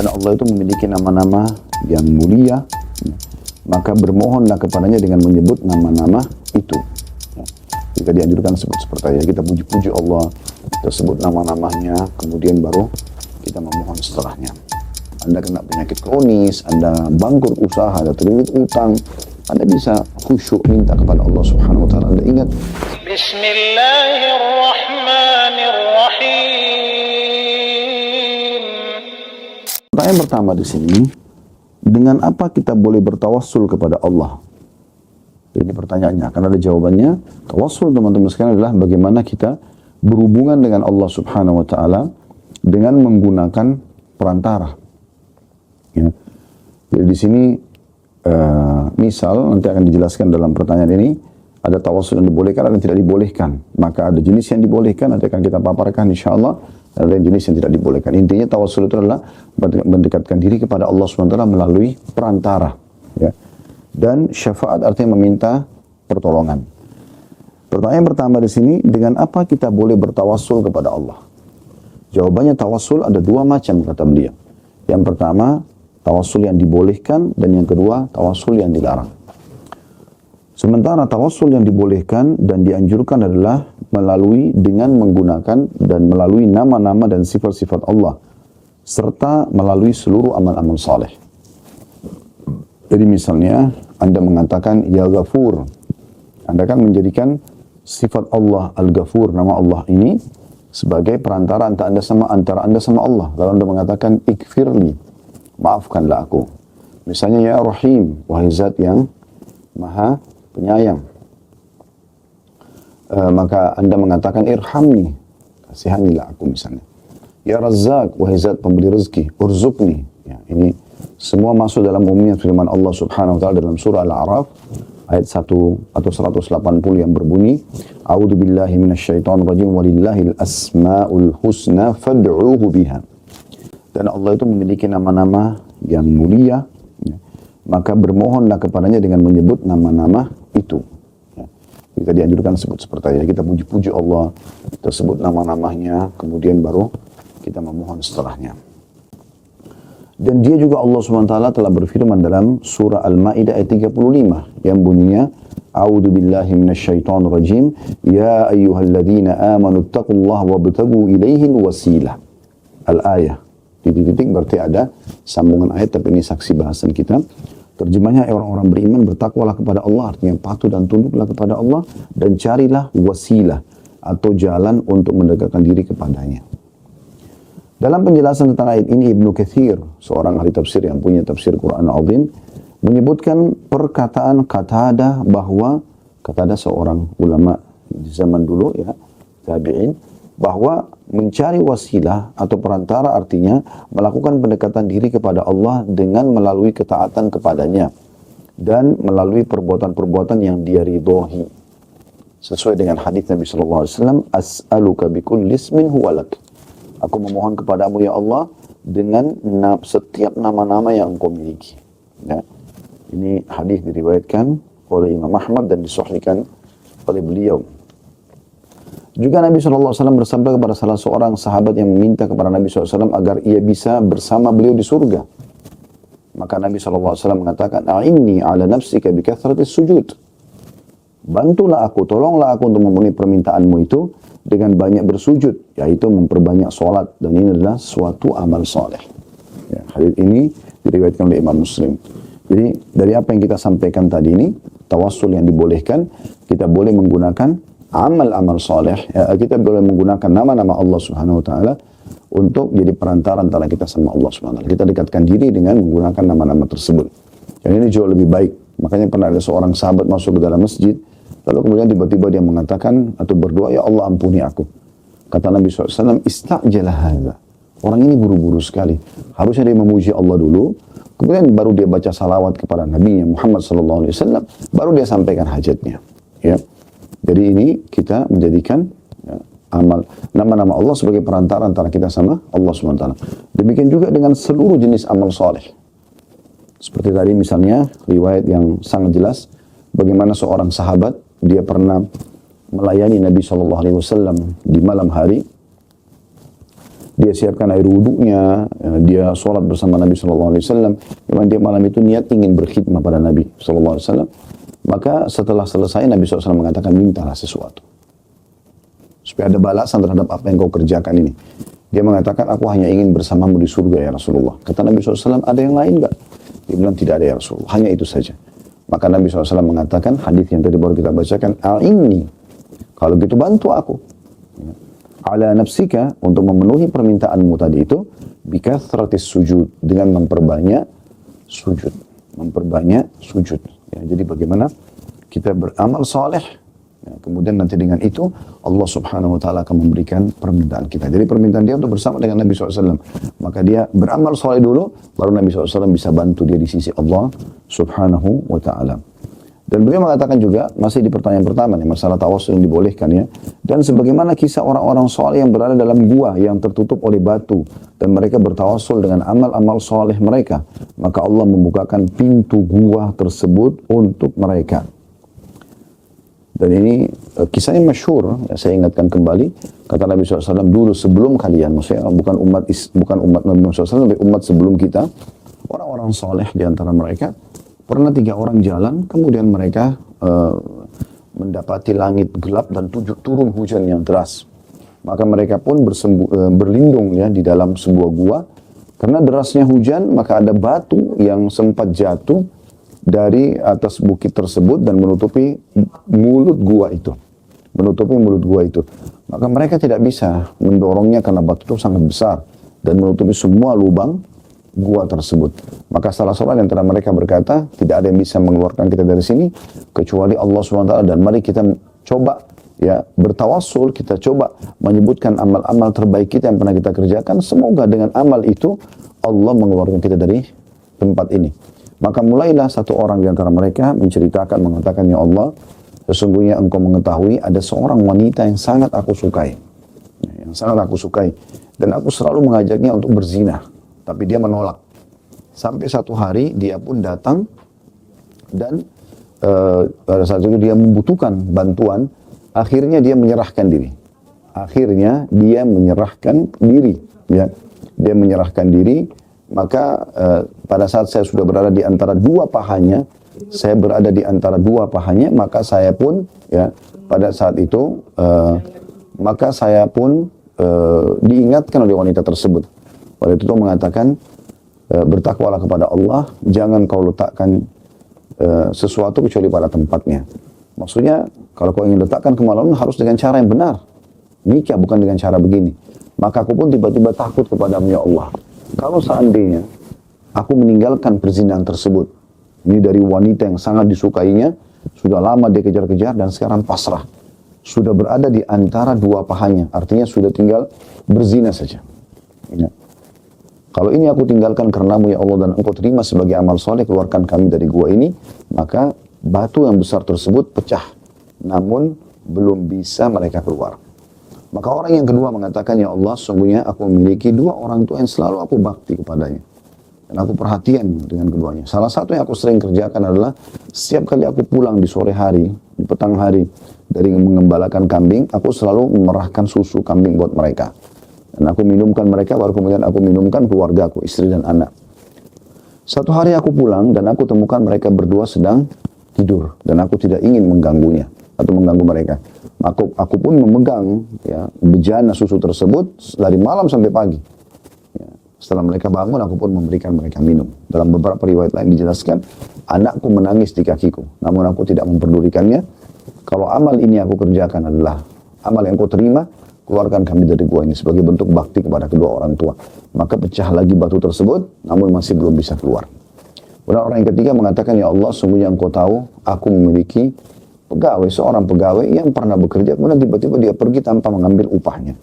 Dan Allah itu memiliki nama-nama yang mulia, maka bermohonlah kepadanya dengan menyebut nama-nama itu. Jika dianjurkan sebut seperti kita puji-puji Allah, kita sebut nama-namanya, kemudian baru kita memohon setelahnya. Anda kena penyakit kronis, Anda bangkrut usaha, Anda terlilit utang, Anda bisa khusyuk minta kepada Allah Subhanahu wa taala. Anda ingat Bismillahirrahmanirrahim. Pertanyaan pertama di sini, dengan apa kita boleh bertawassul kepada Allah? Ini pertanyaannya, akan ada jawabannya. Tawassul teman-teman sekalian adalah bagaimana kita berhubungan dengan Allah Subhanahu wa taala dengan menggunakan perantara. Ya. Jadi di sini misal nanti akan dijelaskan dalam pertanyaan ini, ada tawassul yang dibolehkan, ada yang tidak dibolehkan. Maka ada jenis yang dibolehkan, nanti akan kita paparkan insyaallah, ada yang jenis yang tidak dibolehkan. Intinya tawassul itu adalah mendekatkan diri kepada Allah SWT melalui perantara. Ya. Dan syafaat artinya meminta pertolongan. Pertanyaan pertama di sini, dengan apa kita boleh bertawassul kepada Allah? Jawabannya tawassul ada dua macam kata beliau. Yang pertama, tawassul yang dibolehkan, dan yang kedua, tawassul yang dilarang. Sementara tawassul yang dibolehkan dan dianjurkan adalah melalui dengan menggunakan dan melalui nama-nama dan sifat-sifat Allah, serta melalui seluruh amal-amal saleh. Jadi misalnya, Anda mengatakan, Ya Ghafur. Anda kan menjadikan sifat Allah Al-Ghafur, nama Allah ini, sebagai perantara antara Anda sama Allah. Lalu Anda mengatakan, Ikfirli, maafkanlah aku. Misalnya, Ya Rahim, wahai zat yang maha penyayang. Maka Anda mengatakan, Irhamni, kasihanilah aku misalnya. Ya Razzaq, wahai zat pemberi rezeki, Urzukni. Ya, ini semua masuk dalam umumnya firman Allah Subhanahu wa taala dalam surah Al-A'raf ayat 1 atau 180 yang berbunyi, A'udzu billahi minasyaitonir rajim, walillahil asmaul husna fad'uuhu biha. Dan Allah itu memiliki nama-nama yang mulia, ya, maka bermohonlah kepadanya dengan menyebut nama-nama itu. Ya. Kita dianjurkan sebut seperti itu. Kita puji-puji Allah, kita sebut nama-namanya, kemudian baru kita memohon setelahnya. Dan dia juga Allah SWT telah berfirman dalam surah Al-Ma'idah ayat 35 yang bunyinya, A'udzu billahi minasyaitonir rajim, ya ayyuhalladzina amanu taqullaha wabtagu ilaihil wasilah. Al-ayah. Titik-titik berarti ada sambungan ayat, tapi ini saksi bahasan kita. Terjemahnya, orang-orang beriman bertakwalah kepada Allah, artinya patuh dan tunduklah kepada Allah, dan carilah wasilah atau jalan untuk mendekatkan diri kepadanya. Dalam penjelasan tentang ayat ini, Ibnu Katsir, seorang ahli tafsir yang punya tafsir Quran Azim, menyebutkan perkataan Qatadah bahwa, Qatadah seorang ulama di zaman dulu, ya, tabi'in, bahwa mencari wasilah atau perantara artinya melakukan pendekatan diri kepada Allah dengan melalui ketaatan kepadanya dan melalui perbuatan-perbuatan yang dia ridhoi. Sesuai dengan hadis Nabi SAW, As'aluka bikulli ismin huwa lak. Aku memohon kepadamu ya Allah dengan setiap nama-nama yang engkau miliki. Ya. Ini hadis diriwayatkan oleh Imam Ahmad dan disahihkan oleh beliau. Juga Nabi SAW bersabda kepada salah seorang sahabat yang meminta kepada Nabi SAW agar ia bisa bersama beliau di surga. Maka Nabi SAW mengatakan, A'inni ala nafsika bikathratis sujud. Bantulah aku, tolonglah aku untuk memenuhi permintaanmu itu dengan banyak bersujud, yaitu memperbanyak sholat, dan ini adalah suatu amal soleh. Ya, hadis ini diriwayatkan oleh Imam Muslim. Jadi dari apa yang kita sampaikan tadi ini, tawassul yang dibolehkan, kita boleh menggunakan amal-amal soleh, ya, kita boleh menggunakan nama-nama Allah Subhanahu Wa Taala untuk jadi perantara antara kita sama Allah Subhanahu Wa Taala. Kita dekatkan diri dengan menggunakan nama-nama tersebut. Dan ini jauh lebih baik. Makanya pernah ada seorang sahabat masuk ke dalam masjid, lalu kemudian tiba-tiba dia mengatakan atau berdoa, ya Allah ampuni aku. Kata Nabi SAW, Ista'jala hadza. Orang ini buru-buru sekali. Harusnya dia memuji Allah dulu, kemudian baru dia baca salawat kepada Nabi Muhammad SAW, baru dia sampaikan hajatnya. Ya. Jadi ini kita menjadikan, ya, amal nama-nama Allah sebagai perantara antara kita sama Allah SWT. Demikian juga dengan seluruh jenis amal soleh. Seperti tadi misalnya riwayat yang sangat jelas bagaimana seorang sahabat dia pernah melayani Nabi SAW di malam hari dia siapkan air wudhunya, dia sholat bersama Nabi SAW. Memang dia malam itu niat ingin berkhidmah pada Nabi SAW. Maka setelah selesai Nabi SAW mengatakan, mintalah sesuatu. Supaya ada balasan terhadap apa yang kau kerjakan ini. Dia mengatakan, aku hanya ingin bersamamu di surga ya Rasulullah. Kata Nabi SAW, ada yang lain enggak? Dia bilang, tidak ada ya Rasulullah, hanya itu saja. Maka Nabi SAW mengatakan, hadis yang tadi baru kita bacakan, a'inni, kalau gitu bantu aku. Ala nafsika, untuk memenuhi permintaanmu tadi itu, bikathratis sujud, dengan memperbanyak sujud. Memperbanyak sujud. Ya, jadi bagaimana kita beramal saleh, ya, kemudian nanti dengan itu Allah Subhanahu wa taala akan memberikan permintaan kita. Jadi permintaan dia untuk bersama dengan Nabi SAW. Maka dia beramal saleh dulu, baru Nabi SAW bisa bantu dia di sisi Allah Subhanahu wa taala. Dan beliau mengatakan juga, masih di pertanyaan pertama nih, masalah tawassul yang dibolehkan ya. Dan sebagaimana kisah orang-orang saleh yang berada dalam gua yang tertutup oleh batu. Dan mereka bertawassul dengan amal-amal saleh mereka. Maka Allah membukakan pintu gua tersebut untuk mereka. Dan ini kisahnya masyhur, ya, saya ingatkan kembali. Kata Nabi SAW, dulu sebelum kalian, maksudnya bukan umat Nabi SAW, tapi umat sebelum kita, orang-orang saleh di antara mereka, pernah 3 orang jalan, kemudian mereka mendapati langit gelap dan turun hujan yang deras. Maka mereka pun berlindung ya di dalam sebuah gua. Karena derasnya hujan, maka ada batu yang sempat jatuh dari atas bukit tersebut dan menutupi mulut gua itu. Menutupi mulut gua itu. Maka mereka tidak bisa mendorongnya karena batu itu sangat besar dan menutupi semua lubang gua tersebut. Maka salah seorang di antara mereka berkata, tidak ada yang bisa mengeluarkan kita dari sini kecuali Allah SWT, dan mari kita coba ya bertawassul, kita coba menyebutkan amal-amal terbaik kita yang pernah kita kerjakan, semoga dengan amal itu Allah mengeluarkan kita dari tempat ini. Maka mulailah satu orang di antara mereka menceritakan, mengatakan, ya Allah, sesungguhnya engkau mengetahui ada seorang wanita yang sangat aku sukai, yang sangat aku sukai, dan aku selalu mengajaknya untuk berzina. Tapi dia menolak. Sampai satu hari dia pun datang dan pada saat itu dia membutuhkan bantuan. Akhirnya dia menyerahkan diri. Akhirnya dia menyerahkan diri. Ya. Dia menyerahkan diri. Maka pada saat saya sudah berada di antara dua pahanya, maka saya pun ya pada saat itu diingatkan oleh wanita tersebut. Wanita itu mengatakan, bertakwalah kepada Allah, jangan kau letakkan sesuatu kecuali pada tempatnya. Maksudnya, kalau kau ingin letakkan kemaluan harus dengan cara yang benar. Nikah bukan dengan cara begini. Maka aku pun tiba-tiba takut kepadamu ya Allah. Kalau seandainya aku meninggalkan perzinahan tersebut, ini dari wanita yang sangat disukainya, sudah lama dia kejar-kejar dan sekarang pasrah. Sudah berada di antara dua pahanya, artinya sudah tinggal berzina saja. Ya. Kalau ini aku tinggalkan karenamu ya Allah dan engkau terima sebagai amal soleh, keluarkan kami dari gua ini, maka batu yang besar tersebut pecah. Namun belum bisa mereka keluar. Maka orang yang kedua mengatakan, ya Allah, sungguhnya aku memiliki 2 orang tua yang selalu aku bakti kepadanya. Dan aku perhatian dengan keduanya. Salah satu yang aku sering kerjakan adalah setiap kali aku pulang di sore hari, di petang hari, dari mengembalakan kambing, aku selalu memerahkan susu kambing buat mereka. Dan aku minumkan mereka, baru kemudian aku minumkan keluargaku, istri dan anak. Satu hari aku pulang dan aku temukan mereka berdua sedang tidur. Dan aku tidak ingin mengganggunya atau mengganggu mereka. Aku pun memegang ya, bejana susu tersebut dari malam sampai pagi. Ya, setelah mereka bangun, aku pun memberikan mereka minum. Dalam beberapa riwayat lain dijelaskan, anakku menangis di kakiku. Namun aku tidak memperdulikannya. Kalau amal ini aku kerjakan adalah amal yang kau terima, keluarkan kami dari gua ini sebagai bentuk bakti kepada kedua orang tua. Maka pecah lagi batu tersebut, namun masih belum bisa keluar. Kemudian orang yang ketiga mengatakan, ya Allah, sungguhnya engkau tahu, aku memiliki seorang pegawai yang pernah bekerja, kemudian tiba-tiba dia pergi tanpa mengambil upahnya.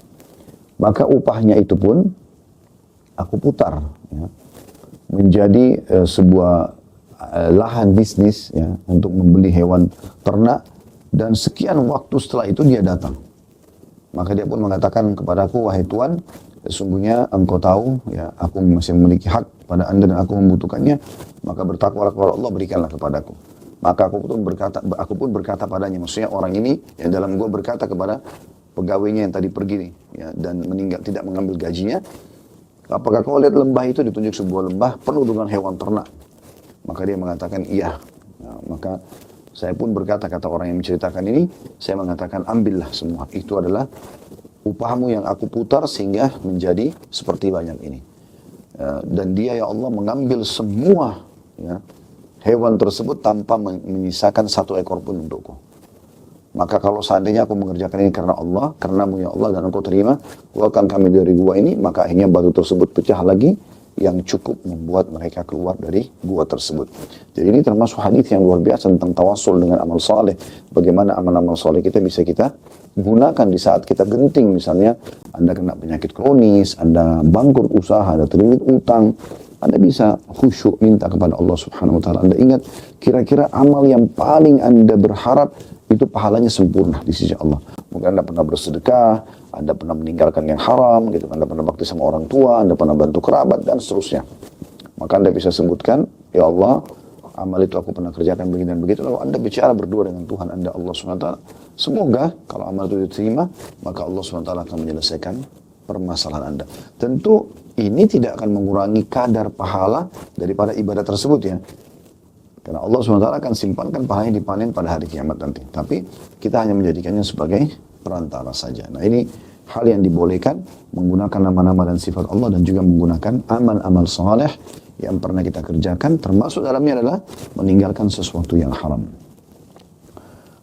Maka upahnya itu pun aku putar ya, menjadi sebuah lahan bisnis ya, untuk membeli hewan ternak, dan sekian waktu setelah itu dia datang. Maka dia pun mengatakan kepadaku, wahai Tuan, sesungguhnya engkau tahu, ya, aku masih memiliki hak pada anda dan aku membutuhkannya, maka bertakwalah kepada Allah, berikanlah kepadaku. Maka aku pun berkata padanya, maksudnya orang ini yang dalam gua berkata kepada pegawainya yang tadi pergi nih, ya, dan meninggal tidak mengambil gajinya, apakah kau lihat lembah itu, ditunjuk sebuah lembah penuh dengan hewan ternak? Maka dia mengatakan iya. Nah, maka saya pun berkata, kata orang yang menceritakan ini, saya mengatakan ambillah semua. Itu adalah upahmu yang aku putar sehingga menjadi seperti banyak ini. Dan dia ya Allah mengambil semua, ya, hewan tersebut tanpa menyisakan satu ekor pun untukku. Maka kalau seandainya aku mengerjakan ini karena Allah, karenamu ya Allah, dan engkau terima, keluarkan kami dari gua ini, maka akhirnya batu tersebut pecah lagi, yang cukup membuat mereka keluar dari gua tersebut. Jadi ini termasuk hadis yang luar biasa tentang tawassul dengan amal soleh. Bagaimana amal-amal soleh kita bisa kita gunakan di saat kita genting. Misalnya Anda kena penyakit kronis, Anda bangkrut usaha, Anda terlilit utang, Anda bisa khusyuk minta kepada Allah Subhanahu wa taala. Anda ingat kira-kira amal yang paling Anda berharap itu pahalanya sempurna di sisi Allah. Mungkin Anda pernah bersedekah, Anda pernah meninggalkan yang haram, gitu. Anda pernah bakti sama orang tua, Anda pernah bantu kerabat, dan seterusnya. Maka Anda bisa sebutkan, ya Allah, amal itu aku pernah kerjakan begini dan begitu. Lalu Anda bicara berdua dengan Tuhan Anda, Allah SWT. Semoga kalau amal itu diterima, maka Allah SWT akan menyelesaikan permasalahan Anda. Tentu ini tidak akan mengurangi kadar pahala daripada ibadah tersebut, ya. Karena Allah SWT akan simpankan pahalanya dipanen pada hari kiamat nanti. Tapi kita hanya menjadikannya sebagai perantara saja. Nah, ini hal yang dibolehkan, menggunakan nama-nama dan sifat Allah, dan juga menggunakan amal-amal saleh yang pernah kita kerjakan, termasuk dalamnya adalah meninggalkan sesuatu yang haram.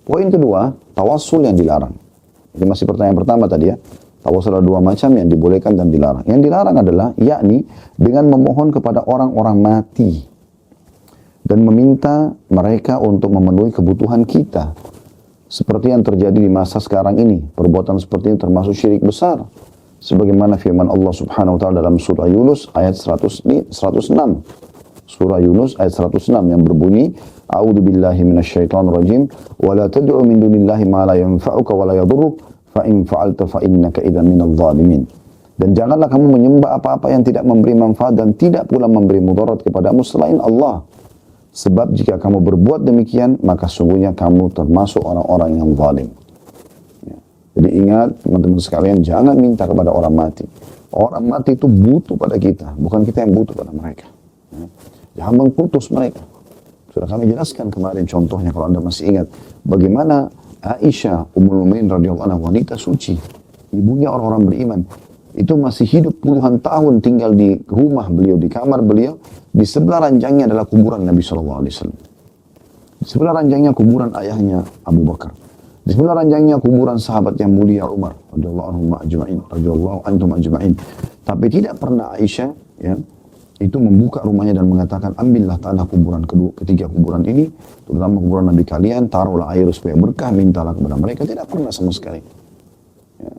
Poin kedua, tawassul yang dilarang. Ini masih pertanyaan pertama tadi, ya. Tawassul ada dua macam, yang dibolehkan dan dilarang. Yang dilarang adalah, yakni dengan memohon kepada orang-orang mati dan meminta mereka untuk memenuhi kebutuhan kita. Seperti yang terjadi di masa sekarang ini. Perbuatan seperti ini termasuk syirik besar. Sebagaimana firman Allah Subhanahu wa taala dalam surah Yunus ayat 106. Surah Yunus ayat 106 yang berbunyi, A'udzu billahi minasyaitonir rajim, wa la tad'u min dunillahi ma la yanfa'uka wa la yadhurruk, fa in fa'alta fa innaka idzan minadh dhalimin. Dan janganlah kamu menyembah apa-apa yang tidak memberi manfaat dan tidak pula memberi mudarat kepadamu selain Allah. Sebab jika kamu berbuat demikian, maka sungguhnya kamu termasuk orang-orang yang zalim. Ya. Jadi ingat teman-teman sekalian, jangan minta kepada orang mati. Orang mati itu butuh pada kita, bukan kita yang butuh pada mereka. Ya. Jangan mengkutus mereka. Sudah kami jelaskan kemarin contohnya, kalau Anda masih ingat, bagaimana Aisyah Ummul Mukminin radhiyallahu anha, wanita suci, ibunya orang-orang beriman, itu masih hidup puluhan tahun tinggal di rumah beliau, di kamar beliau. Di sebelah ranjangnya adalah kuburan Nabi SAW. Di sebelah ranjangnya kuburan ayahnya Abu Bakar. Di sebelah ranjangnya kuburan sahabat yang mulia Umar radhiyallahu anhum ajma'in. Tapi tidak pernah Aisyah, ya, itu membuka rumahnya dan mengatakan, ambillah tanah kuburan ketiga kuburan ini, terutama kuburan Nabi kalian, taruhlah air supaya berkah, mintalah kepada mereka. Tidak pernah sama sekali. Ya.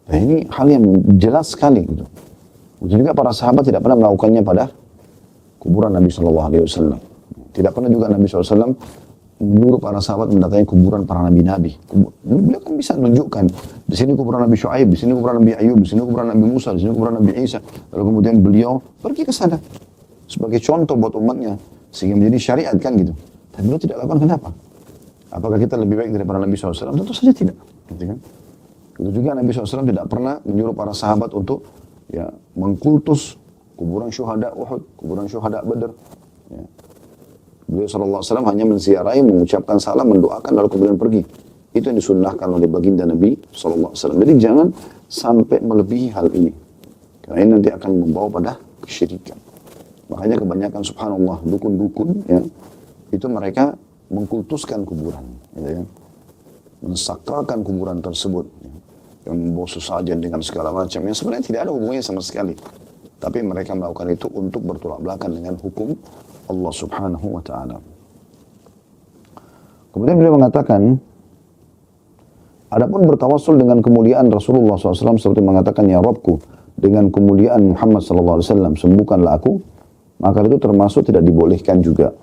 Nah, ini hal yang jelas sekali gitu. Juga para sahabat tidak pernah melakukannya pada kuburan Nabi SAW. Tidak pernah juga Nabi SAW menyuruh para sahabat mendatangi kuburan para nabi-nabi. Beliau kan bisa menunjukkan, di sini kuburan Nabi Syuaib, di sini kuburan Nabi Ayub, di sini kuburan Nabi Musa, di sini kuburan Nabi Isa. Lalu kemudian beliau pergi ke sana sebagai contoh buat umatnya, sehingga menjadi syariat kan gitu. Dan beliau tidak lakukan, kenapa? Apakah kita lebih baik daripada Nabi SAW? Tentu saja tidak. Gitu kan? Itu juga Nabi SAW tidak pernah menyuruh para sahabat untuk, ya, mengkultus kuburan syuhada Uhud, kuburan syuhada Badr. Ya. Beliau SAW hanya menziarahi, mengucapkan salam, mendoakan, lalu kemudian pergi. Itu yang disunnahkan oleh baginda Nabi SAW. Jadi jangan sampai melebihi hal ini. Karena ini nanti akan membawa pada kesyirikan. Makanya kebanyakan subhanallah, dukun-dukun, ya, itu mereka mengkultuskan kuburan. Ya, mensakralkan kuburan tersebut. Ya, yang membawa sesajen dengan segala macam. Yang sebenarnya tidak ada hubungannya sama sekali. Tapi mereka melakukan itu untuk bertolak belakang dengan hukum Allah Subhanahu wa ta'ala. Kemudian beliau mengatakan, adapun bertawassul dengan kemuliaan Rasulullah SAW seperti mengatakan, ya Rabbku, dengan kemuliaan Muhammad SAW, sembuhkanlah aku, maka itu termasuk tidak dibolehkan juga.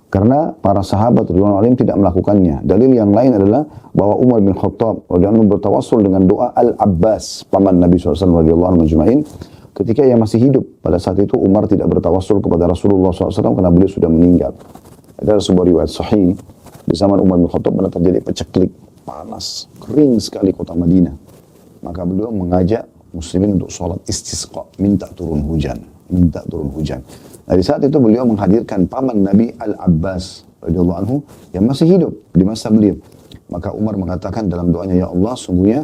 Karena para sahabat radhiyallahu anhum tidak melakukannya. Dalil yang lain adalah bahwa Umar bin Khattab radhiyallahu anhu bertawassul dengan doa Al-Abbas, paman Nabi SAW radhiyallahu anhu ajma'in. Ketika ia masih hidup, pada saat itu Umar tidak bertawassul kepada Rasulullah SAW karena beliau sudah meninggal. Ada sebuah riwayat sahih, di zaman Umar bin Khattab pernah terjadi peceklik panas, kering sekali kota Madinah. Maka beliau mengajak muslimin untuk sholat istisqa, minta turun hujan. Nah, di saat itu beliau menghadirkan paman Nabi Al-Abbas radhiyallahu anhu yang masih hidup di masa beliau. Maka Umar mengatakan dalam doanya, ya Allah, sungguhnya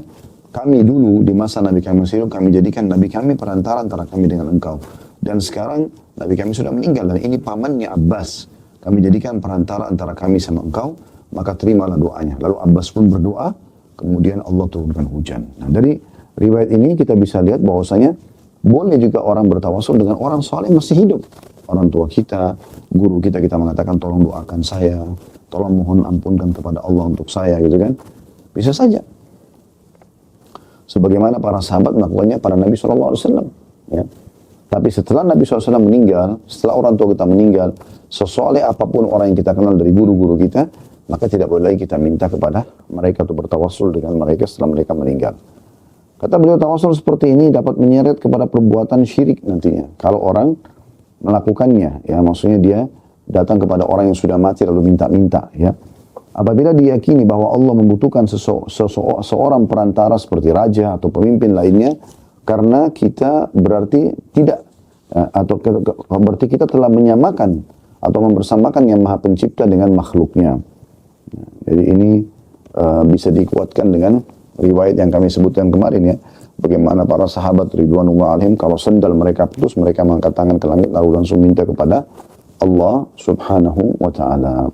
kami dulu di masa Nabi kami masih hidup, kami jadikan Nabi kami perantara antara kami dengan engkau. Dan sekarang Nabi kami sudah meninggal dan ini pamannya Abbas. Kami jadikan perantara antara kami sama engkau, maka terimalah doanya. Lalu Abbas pun berdoa, kemudian Allah turunkan hujan. Nah, dari riwayat ini kita bisa lihat bahwasanya boleh juga orang bertawasul dengan orang saleh masih hidup. Orang tua kita, guru kita, kita mengatakan tolong doakan saya, tolong mohon ampunkan kepada Allah untuk saya, gitu kan. Bisa saja. Sebagaimana para sahabat melakukannya pada Nabi SAW. Ya. Tapi setelah Nabi SAW meninggal, setelah orang tua kita meninggal, sesoleh apapun orang yang kita kenal dari guru-guru kita, maka tidak boleh lagi kita minta kepada mereka untuk bertawasul dengan mereka setelah mereka meninggal. Kata beliau, tawasul seperti ini dapat menyeret kepada perbuatan syirik nantinya. Kalau orang melakukannya, ya maksudnya dia datang kepada orang yang sudah mati lalu minta-minta, ya. Apabila diyakini bahwa Allah membutuhkan seorang perantara seperti raja atau pemimpin lainnya, karena kita berarti tidak, atau berarti kita telah menyamakan atau mempersamakan yang Maha Pencipta dengan makhluknya. Jadi ini bisa dikuatkan dengan riwayat yang kami sebutkan kemarin, ya. Bagaimana para sahabat ridwanullah alaihim kalau sendal mereka putus, mereka mengangkat tangan ke langit lalu langsung minta kepada Allah subhanahu wa ta'ala.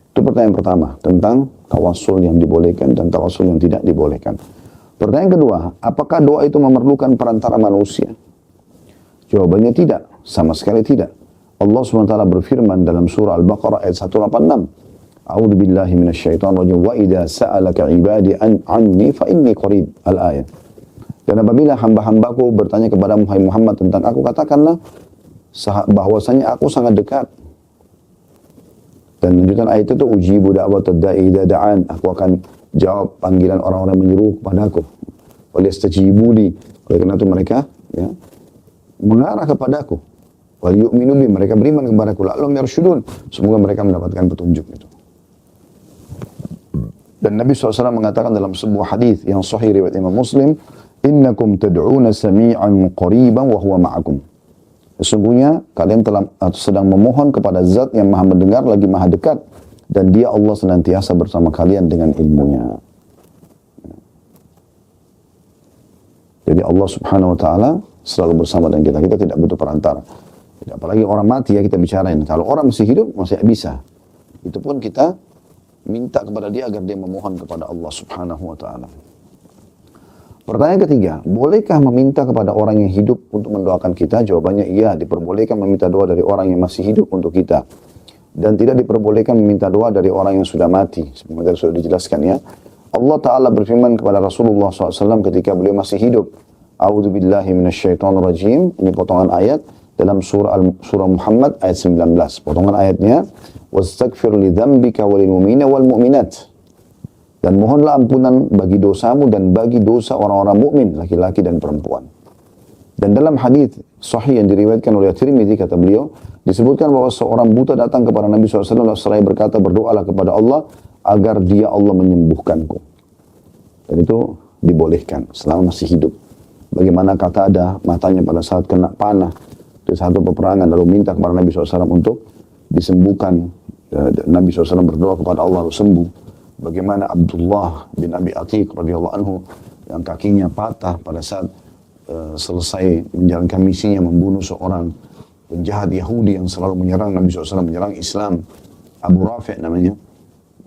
Itu pertanyaan pertama tentang tawassul yang dibolehkan dan tawassul yang tidak dibolehkan. Pertanyaan kedua, apakah doa itu memerlukan perantara manusia? Jawabannya tidak, sama sekali tidak. Allah SWT berfirman dalam surah Al-Baqarah ayat 186. A'udzu billahi minasyaitonir rajim wa idza sa'alaka 'ibadi anni fa inni qarib. Al-ayat. Dan apabila hamba-hambaku bertanya kepada Muhammad tentang aku, katakanlah bahwasanya aku sangat dekat. Dan lanjutan ayat itu, ujibu da'watad da'i idza da'an, aku akan jawab panggilan orang-orang menyeru kepadaku. Waliyastajibu li, oleh karena itu mereka, ya, mengarah kepadaku. Wal yu'minu bi, mereka beriman kepadaku. La'allahum yarshudun, semoga mereka mendapatkan petunjuk itu. Dan Nabi SAW mengatakan dalam sebuah hadis yang sahih riwayat Imam Muslim, innakum tad'una sami'an qariban wa huwa ma'akum. Sesungguhnya kalian telah atau sedang memohon kepada zat yang maha mendengar lagi maha dekat, dan dia Allah senantiasa bersama kalian dengan ilmunya. Jadi Allah subhanahu wa ta'ala selalu bersama dengan kita. Kita tidak butuh perantara. Apalagi orang mati, ya kita bicarain. Kalau orang masih hidup, masih bisa. Itu pun kita minta kepada dia agar dia memohon kepada Allah subhanahu wa ta'ala. Pertanyaan ketiga, bolehkah meminta kepada orang yang hidup untuk mendoakan kita? Jawabannya iya, diperbolehkan meminta doa dari orang yang masih hidup untuk kita. Dan tidak diperbolehkan meminta doa dari orang yang sudah mati. Sebenarnya sudah dijelaskan, ya. Allah Ta'ala berfirman kepada Rasulullah SAW ketika beliau masih hidup. A'udzu billahi minasyaitonir rajim. Ini potongan ayat dalam surah Muhammad ayat 19. Potongan ayatnya, wastaghfir li dzambika walil mu'minina wal mu'minat. Dan mohonlah ampunan bagi dosamu dan bagi dosa orang-orang mukmin, laki-laki dan perempuan. Dan dalam hadis sahih yang diriwayatkan oleh Tirmidzi, kata beliau, disebutkan bahwa seorang buta datang kepada Nabi SAW seraya berkata, berdoalah kepada Allah agar dia Allah menyembuhkanku. Dan itu dibolehkan selama masih hidup. Bagaimana kata ada matanya pada saat kena panah di satu peperangan lalu minta kepada Nabi SAW untuk disembuhkan. Nabi SAW berdoa kepada Allah lalu sembuh. Bagaimana Abdullah bin Abi Atiq radhiyallahu anhu yang kakinya patah pada saat selesai menjalankan misinya membunuh seorang penjahat Yahudi yang selalu menyerang Nabi SAW, menyerang Islam, Abu Rafi' namanya.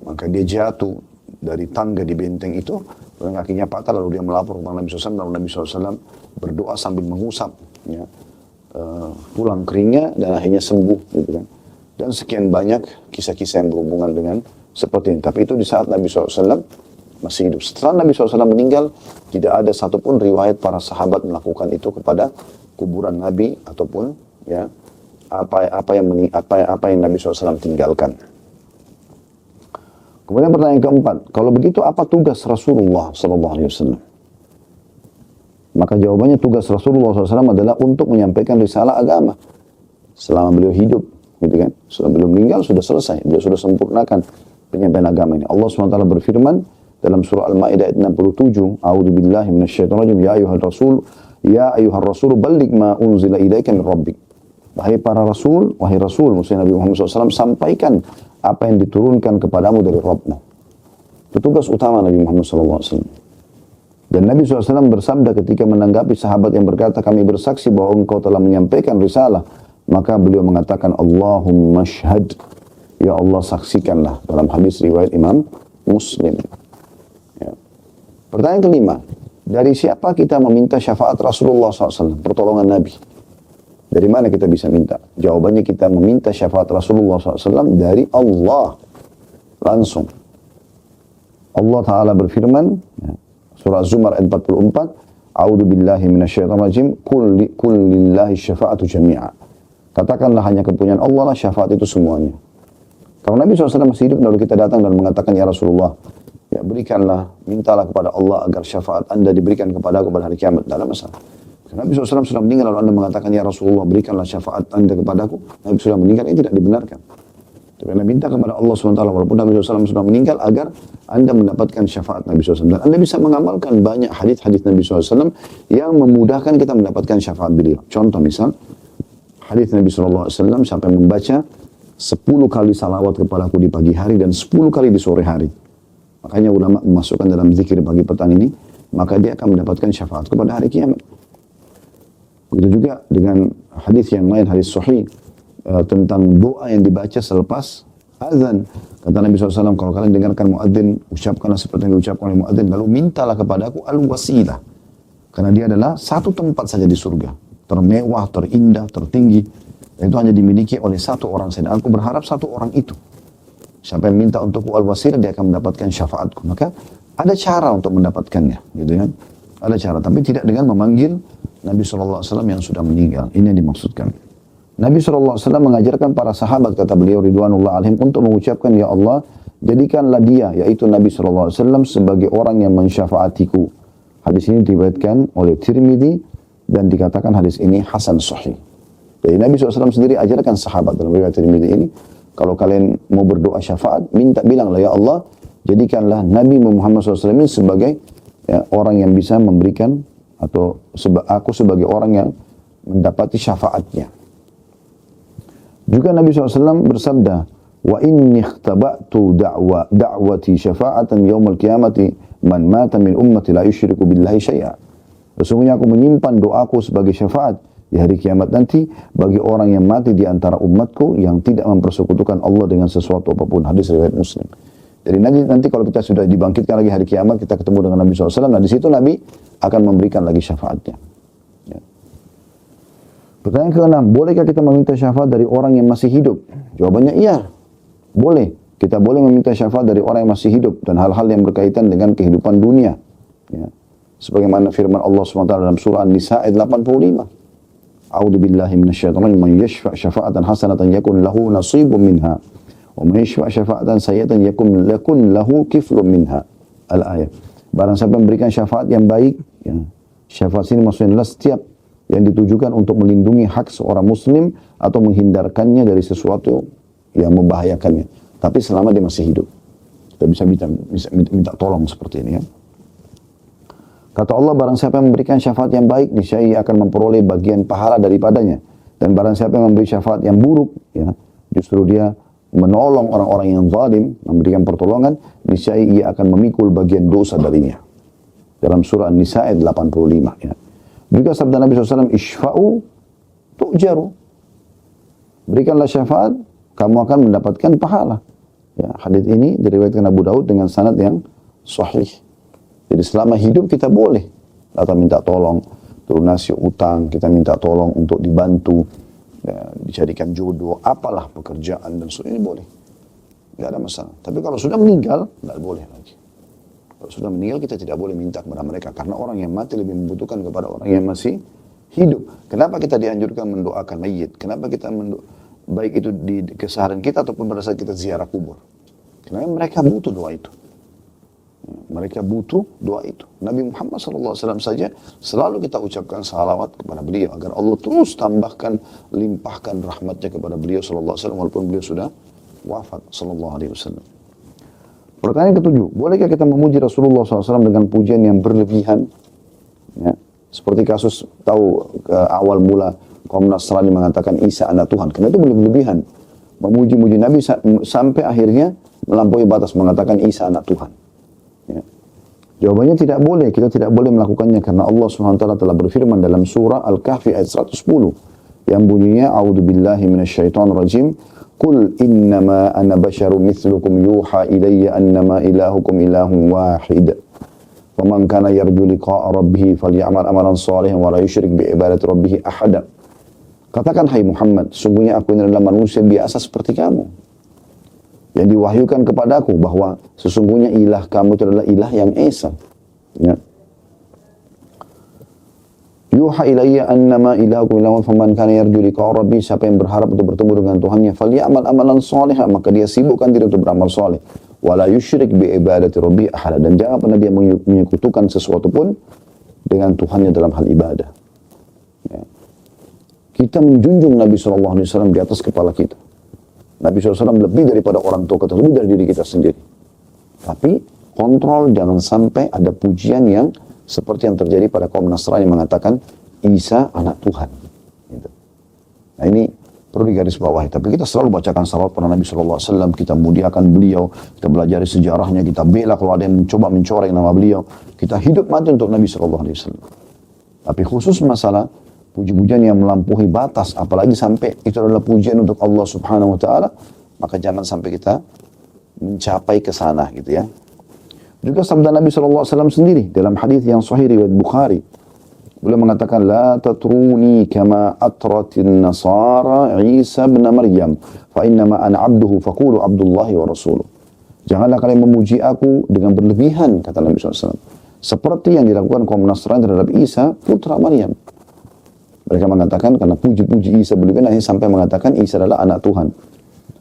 Maka dia jatuh dari tangga di benteng itu, dan kakinya patah, lalu dia melapor kepada Nabi SAW, lalu Nabi SAW berdoa sambil mengusap, ya, tulang keringnya dan akhirnya sembuh, gitu kan. Dan sekian banyak kisah-kisah yang berhubungan dengan seperti ini. Tapi itu di saat Nabi SAW masih hidup. Setelah Nabi SAW meninggal, tidak ada satupun riwayat para sahabat melakukan itu kepada kuburan Nabi ataupun, ya, apa yang Nabi SAW tinggalkan. Kemudian pertanyaan keempat, kalau begitu apa tugas Rasulullah SAW? Maka jawabannya tugas Rasulullah SAW adalah untuk menyampaikan risalah agama selama beliau hidup, gitu kan? Setelah beliau meninggal sudah selesai, beliau sudah sempurnakan penyampaian agama ini. Allah SWT berfirman dalam surah Al-Maidah ayat 67, a'udzubillahi minasyaitonirrajim, ya ayyuhar rasul balligh ma unzila ilaika min rabbik. Wahai para rasul, wahai rasul, maksudnya Nabi Muhammad SAW, sampaikan apa yang diturunkan kepadamu dari Rabbmu. Itu tugas utama Nabi Muhammad SAW. Dan Nabi SAW bersabda ketika menanggapi sahabat yang berkata, kami bersaksi bahwa engkau telah menyampaikan risalah. Maka beliau mengatakan, Allahumma syhad. Ya Allah, saksikanlah. Dalam hadis riwayat Imam Muslim. Ya. Pertanyaan kelima, dari siapa kita meminta syafaat Rasulullah SAW, pertolongan Nabi? Dari mana kita bisa minta? Jawabannya kita meminta syafaat Rasulullah SAW dari Allah. Langsung. Allah Ta'ala berfirman, ya, surah Az-Zumar ayat 44, A'udhu billahi minasyaitonirrajim, Kul lillahi syafa'atu jami'a. Katakanlah hanya kepunyaan Allah lah syafaat itu semuanya. Kalau Nabi SAW masih hidup, lalu kita datang dan mengatakan, ya Rasulullah, ya berikanlah, mintalah kepada Allah agar syafaat anda diberikan kepada aku pada hari kiamat. Tidak ada masalah. Nabi SAW sudah meninggal, lalu anda mengatakan, ya Rasulullah, berikanlah syafaat anda kepadaku. Nabi sudah meninggal, ini tidak dibenarkan. Tapi anda minta kepada Allah SWT, walaupun Nabi SAW sudah meninggal, agar anda mendapatkan syafaat Nabi SAW. Dan anda bisa mengamalkan banyak hadis-hadis Nabi SAW yang memudahkan kita mendapatkan syafaat beliau. Contoh misal, hadis Nabi SAW sampai membaca 10 kali salawat kepadaku di pagi hari dan 10 kali di sore hari. Makanya ulama memasukkan dalam zikir pagi petang ini, maka dia akan mendapatkan syafaat kepada hari kiamat. Begitu juga dengan hadis yang lain, hadis sahih tentang doa yang dibaca selepas azan. Kata Nabi SAW, kalau kalian dengarkan muadzin, ucapkanlah seperti yang diucapkan oleh muadzin, lalu mintalah kepadaku al-wasilah. Karena dia adalah satu tempat saja di surga, termewah, terindah, tertinggi. Dan itu hanya dimiliki oleh satu orang saja. Aku berharap satu orang itu. Siapa yang minta untukku al-wasilah, dia akan mendapatkan syafaatku. Maka ada cara untuk mendapatkannya, gitu kan? Ada cara, tapi tidak dengan memanggil Nabi SAW yang sudah meninggal. Ini yang dimaksudkan. Nabi SAW mengajarkan para sahabat, kata beliau ridwanullah alaihim, untuk mengucapkan, ya Allah, jadikanlah dia, yaitu Nabi SAW, sebagai orang yang mensyafaatiku. Hadis ini diriwayatkan oleh Tirmidzi dan dikatakan hadis ini hasan sahih. Jadi Nabi SAW sendiri ajarkan sahabat dalam riwayat Tirmidzi ini, kalau kalian mau berdoa syafaat, bilanglah, ya Allah, jadikanlah Nabi Muhammad SAW ini sebagai orang yang bisa memberikan, atau aku sebagai orang yang mendapati syafaatnya. Juga Nabi SAW bersabda, wa inni ikhtaba'tu da'wati syafa'atan yawmal qiyamati man mata min ummati la yusyriku billahi syai'a. Sesungguhnya aku menyimpan doaku sebagai syafaat di hari kiamat nanti bagi orang yang mati di antara umatku yang tidak mempersekutukan Allah dengan sesuatu apapun. Hadis riwayat Muslim. Jadi nanti kalau kita sudah dibangkitkan lagi hari kiamat, kita ketemu dengan Nabi SAW, nah di situ Nabi akan memberikan lagi syafaatnya. Ya. Pertanyaan ke-6, bolehkah kita meminta syafaat dari orang yang masih hidup? Jawabannya iya, boleh. Kita boleh meminta syafaat dari orang yang masih hidup dan hal-hal yang berkaitan dengan kehidupan dunia. Ya. Sebagaimana firman Allah SWT dalam surah An-Nisa ayat 85. A'udzu billahi minasyaitonir rajim, man yashfa' syafa'atan hasanatan yakun lahu nasibun minha. Wa man yashfa' syafa'atan sayyatan yakun lahu kiflun minha. Al-ayat. Barang siapa memberikan syafaat yang baik, ya, syafaat sini maksudnya adalah setiap yang ditujukan untuk melindungi hak seorang muslim atau menghindarkannya dari sesuatu yang membahayakannya. Tapi selama dia masih hidup. Kita bisa minta tolong seperti ini ya. Kata Allah, barang siapa yang memberikan syafaat yang baik, niscaya ia akan memperoleh bagian pahala daripadanya. Dan barang siapa yang memberi syafaat yang buruk, ya, justru dia menolong orang-orang yang zalim, memberikan pertolongan, niscaya ia akan memikul bagian dosa darinya. Dalam surah An-Nisa ayat 85. Ya. Juga sabda Nabi SAW, Ishfa'u tu'jaru. Berikanlah syafaat, kamu akan mendapatkan pahala. Ya, hadits ini diriwayatkan Abu Daud dengan sanad yang sahih. Jadi selama hidup kita boleh atau minta tolong, lunasi utang, kita minta tolong untuk dibantu, ya, dicarikan jodoh, apalah pekerjaan dan sebagainya, boleh. Tidak ada masalah. Tapi kalau sudah meninggal, tidak boleh lagi. Kalau sudah meninggal, kita tidak boleh minta kepada mereka. Karena orang yang mati lebih membutuhkan kepada orang yang masih hidup. Kenapa kita dianjurkan mendoakan mayit? Kenapa kita baik itu di keseharian kita ataupun pada saat kita ziarah kubur? Karena mereka butuh doa itu. Mereka butuh doa itu. Nabi Muhammad SAW saja selalu kita ucapkan salawat kepada beliau agar Allah terus tambahkan, limpahkan rahmatnya kepada beliau SAW walaupun beliau sudah wafat SAW. Pertanyaan ketujuh, bolehkah kita memuji Rasulullah SAW dengan pujian yang berlebihan? Ya. Seperti kasus tahu awal mula kaum Nasrani mengatakan Isa anak Tuhan. Karena itu berlebihan. Memuji-muji Nabi sampai akhirnya melampaui batas mengatakan Isa anak Tuhan. Ya. Jawabannya tidak boleh. Kita tidak boleh melakukannya karena Allah SWT telah berfirman dalam surah Al-Kahfi ayat 110 yang bunyinya A'udzubillahi minasyaitonirrajim. Qul innama ana basyarum mithlukum yuha ilayya annama ilahukum ilahun wahid. Faman kana yarju liqa'a rabbih falyamal amalan salihan wa la yusyrik bi ibadati rabbih ahada. Katakan hai Muhammad, sungguhnya aku ini adalah manusia biasa seperti kamu. Yang diwahyukan kepadaku bahwa sesungguhnya ilah kamu itu adalah ilah yang esa. Ya. Yuha ilayya annama ilahukum ilahun faman kana yarju liqa'a rabbih, siapa yang berharap untuk bertemu dengan Tuhannya, falyamal amalan salihan, maka dia sibukkan diri untuk beramal saleh. Wala yusyrik bi ibadati rabbih ahada, dan jangan pernah dia menyekutukan sesuatu pun dengan Tuhannya dalam hal ibadah. Ya. Kita menjunjung Nabi SAW di atas kepala kita. Nabi SAW lebih daripada orang tua kita, lebih dari diri kita sendiri. Tapi kontrol jangan sampai ada pujian yang seperti yang terjadi pada kaum Nasrani mengatakan Isa anak Tuhan. Gitu. Nah ini perlu digarisbawahi. Tapi kita selalu bacakan salawat pada Nabi SAW. Kita muliakan beliau. Kita belajar sejarahnya. Kita bela kalau ada yang mencoba mencoreng nama beliau. Kita hidup mati untuk Nabi SAW. Tapi khusus masalah puji-pujian yang melampaui batas, apalagi sampai itu adalah pujian untuk Allah Subhanahu Wa Taala, maka jangan sampai kita mencapai ke sana, gitu ya. Juga sabda Nabi SAW sendiri dalam hadis yang sahih riwayat Bukhari. Beliau mengatakan, la tatruni kama atratin nasara Isa bin Maryam, fa innama ana abduhu faqulu abdullahi wa rasuluh. Janganlah kalian memuji aku dengan berlebihan, kata Nabi SAW. Seperti yang dilakukan kaum Nasrani terhadap Isa, putra Maryam. Mereka mengatakan, karena puji-puji Isa berlebihan, akhirnya sampai mengatakan Isa adalah anak Tuhan.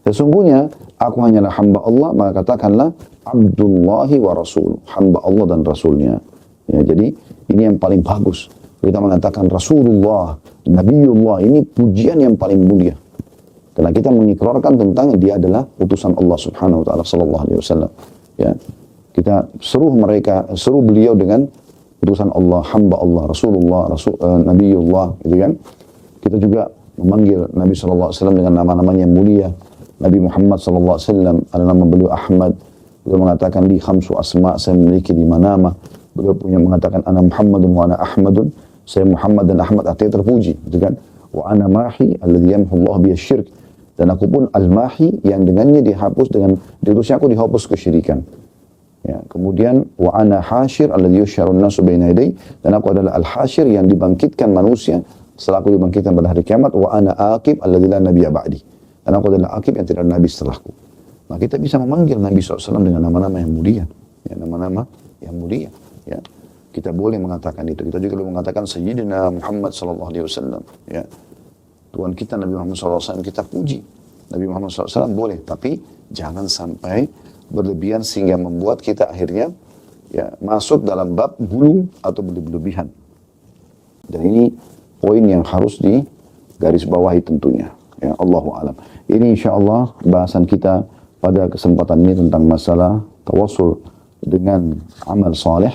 Sesungguhnya, aku hanyalah hamba Allah, maka katakanlah, Abdullahi wa Rasul, hamba Allah dan Rasulnya. Ya, jadi ini yang paling bagus. Kita mengatakan Rasulullah, Nabiullah, ini pujian yang paling mulia. Karena kita mengikrarkan tentang dia adalah utusan Allah Subhanahu Wa Taala Sallallahu Alaihi Wasallam. Ya, kita seru beliau dengan utusan Allah, hamba Allah, Rasulullah, Nabiullah, gitu kan. Kita juga memanggil Nabi Sallallahu Alaihi Wasallam dengan nama-namanya yang mulia. Nabi Muhammad Sallallahu Alaihi Wasallam ada nama beliau Ahmad. Beliau mengatakan di khamsu asma, saya memiliki 5 nama. Beliau punya mengatakan ana Muhammadun wa ana Ahmadun, saya Muhammad dan Ahmad, artinya terpuji, gitu kan. Wa ana mahi alladhi yamhu Allah bihi syirk, dan aku pun al-mahi yang dengannya dihapus, dengan diutusnya aku dihapus kesyirikan. Ya, kemudian wa ana hasyir alladhi yusyarun nasu baina yaday, dan aku adalah al-hasyir yang dibangkitkan manusia setelah aku dibangkitkan pada hari kiamat. Wa ana aqib alladhi la nabiyya ba'di, dan aku adalah aqib yang tidak ada nabi setelahku. Nah, kita bisa memanggil Nabi SAW dengan nama-nama yang mulia. Ya, nama-nama yang mulia. Ya. Kita boleh mengatakan itu. Kita juga boleh mengatakan Sayyidina Muhammad SAW. Ya. Tuhan kita Nabi Muhammad SAW kita puji. Nabi Muhammad SAW boleh. Tapi jangan sampai berlebihan sehingga membuat kita akhirnya ya, masuk dalam bab gulu atau berlebihan. Dan ini poin yang harus digarisbawahi tentunya. Ya, Allahu a'lam. Ini insyaAllah bahasan kita pada kesempatan ini tentang masalah tawassul dengan amal saleh.